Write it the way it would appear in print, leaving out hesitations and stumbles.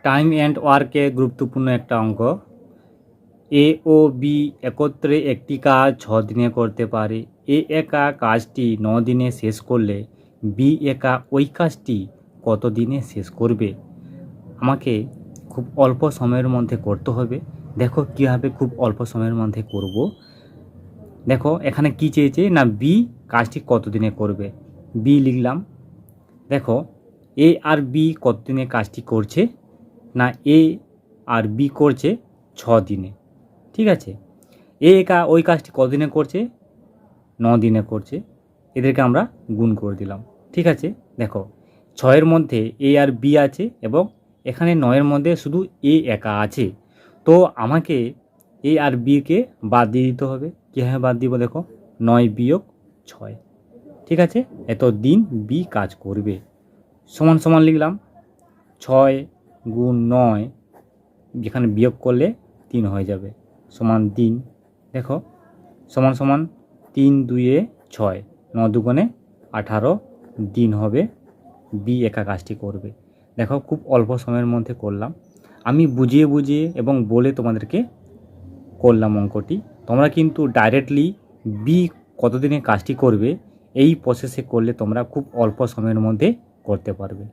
Time and ওয়ার্কের গুরুত্বপূর্ণ একটা অঙ্ক। এ ও বি একত্রে একটি কাজ 6 দিনে করতে পারে। এ একা কাজটি 9 দিনে শেষ করলে বি একা ওই কাজটি কত দিনে শেষ করবে? আমাকে খুব অল্প সময়ের মধ্যে করতে হবে। দেখো কীভাবে খুব অল্প সময়ের মধ্যে করব। দেখো এখানে কি চেয়েছে না বি কাজটি কত দিনে করবে। বি লিখলাম। দেখো এ আর বি কত দিনে কাজটি করছে না এ আর বি করছে 6 দিনে। ঠিক আছে, এ একা ওই কাজটি কত দিনে করছে? 9 দিনে করছে। এদেরকে আমরা গুণ করে দিলাম। ঠিক আছে, দেখো 6-এর মধ্যে এ আর বি আছে এবং এখানে 9-এর মধ্যে শুধু এ একা আছে। তো আমাকে এ আর বিকে বাদ দিয়ে দিতে হবে। কীভাবে বাদ দিব? দেখো 9 বিয়োগ 6। ঠিক আছে, এত দিন বি কাজ করবে। সমান সমান লিখলাম। 6 গুণ 9 যেখানে বিয়োগ করলে 3 হয়ে যাবে, সমান 3। দেখো সমান সমান 3 2-এ 6, 9 দুগুণে 18 দিন হবে বি একা কাজটি করবে। দেখো খুব অল্প সময়ের মধ্যে করলাম, আমি বুঝিয়ে বুঝিয়ে এবং বলে তোমাদেরকে করলাম অঙ্কটি। তোমরা কিন্তু ডাইরেক্টলি বি কতদিনে কাজটি করবে এই প্রসেসে করলে তোমরা খুব অল্প সময়ের মধ্যে করতে পারবে।